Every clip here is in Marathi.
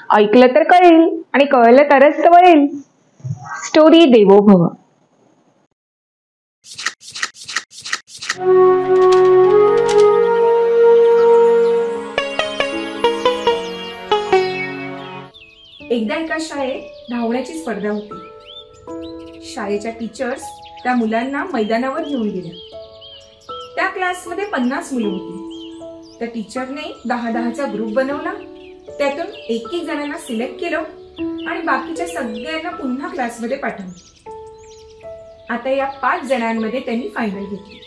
ऐकलं तर कळेल आणि कळलं तरच तर वळेल. स्टोरी देवो भव. एकदा एका शाळेत धावण्याची स्पर्धा होती. शाळेच्या टीचर्स त्या मुलांना मैदानावर घेऊन गेल्या. त्या क्लासमध्ये 50 मुलं होती. त्या टीचरने 10-10चा ग्रुप बनवला. त्यातून एक जणांना सिलेक्ट केलं आणि बाकीच्या सगळ्यांना पुन्हा क्लासमध्ये पाठवलं. आता या 5 जणांमध्ये त्यांनी फायनल घेतली.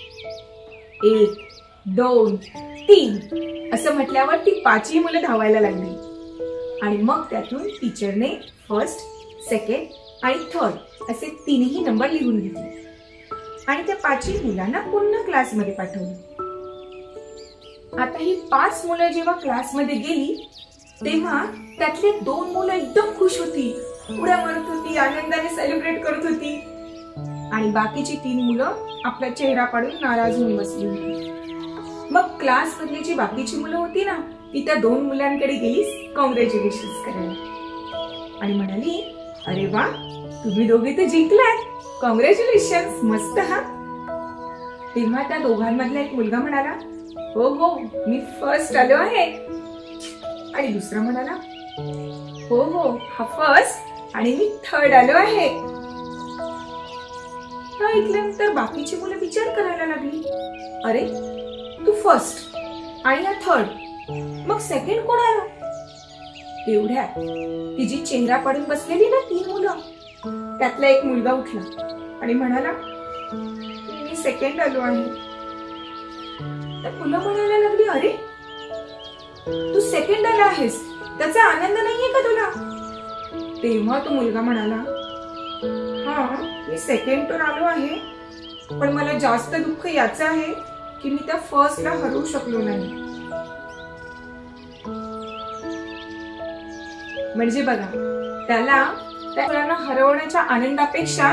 1, 2, 3 असं म्हटल्यावर ती 5ही मुलं धावायला लागली. आणि मग त्यातून टीचरने फर्स्ट, सेकंड आणि थर्ड असे 3ही नंबर लिहून घेतले आणि त्या 5ही मुलांना पुन्हा क्लासमध्ये पाठवले. आता ही 5 मुलं जेव्हा क्लासमध्ये गेली तेव्हा त्यातली 2 मुलं एकदम खुश होती, उड्या मारत होती, आनंदाने सेलिब्रेट करत होती. आणि बाकीची 3 मुलं आपला चेहरा पाडून नाराज होऊन बसली होती. मग क्लास मधली जी बाकीची मुलं होती ना, ती त्या 2 मुलांकडे गेली कॉंग्रॅच्युलेशन्स करायला आणि म्हणाली, अरे वा, तुम्ही दोघे तर जिंकलात, कॉंग्रॅच्युलेशन्स, मस्त हा. तेव्हा त्या दोघांमधला एक मुलगा म्हणाला, हो हो, मी फर्स्ट आलो आहे. आणि दुसरा म्हणाला, हो हो, हा फर्स्ट आणि मी थर्ड आलो आहे. ऐकल्यानंतर बाकीची मुलं विचार करायला लागली, अरे तू फर्स्ट आणि हा थर्ड, मग सेकंड कोण आला? तेवढ्यात ती जी चेहरा पाडून बसलेली ना 3 मुलं, त्यातला एक मुलगा उठला आणि म्हणाला, मी सेकंड आलो आहे. तर मुलं म्हणायला लागली, अरे तू सेकंड आला आहेस, त्याचा आनंद नाहीये का तुला? तेव्हा तो मुलगा म्हणाला, हा, मी सेकंड तर आलो आहे, पण मला जास्त दुःख याचं आहे की मी त्या फर्स्टला हरवू शकलो नाही. म्हणजे बघा, त्याला त्या मुलांना हरवण्याच्या आनंदापेक्षा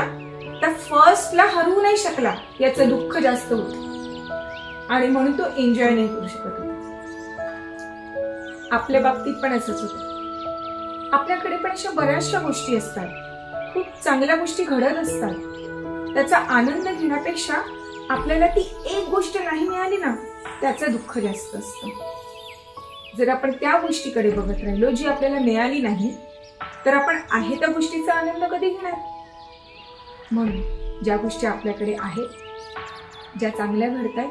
त्या फर्स्टला हरवू नाही शकला याचं दुःख जास्त होतं आणि म्हणून तो एन्जॉय नाही करू शकत होता. आपल्या बाबतीत पण असंच होतं. आपल्याकडे पण अशा बऱ्याचशा गोष्टी असतात, खूप चांगल्या गोष्टी घडत असतात. त्याचा आनंद घेण्यापेक्षा आपल्याला ती एक गोष्ट नाही मिळाली ना, त्याचं दुःख जास्त असतं. जर आपण त्या गोष्टीकडे बघत राहिलो जी आपल्याला मिळाली नाही, तर आपण आहे त्या गोष्टीचा आनंद कधी घेणार? म्हणून ज्या गोष्टी आपल्याकडे आहेत, ज्या चांगल्या घडतायत,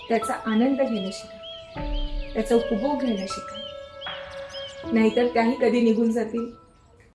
त्याचा आनंद घ्यायला शिका, त्याचा उपभोग घ्यायला शिका. नाहीतर त्याही कधी निघून जातील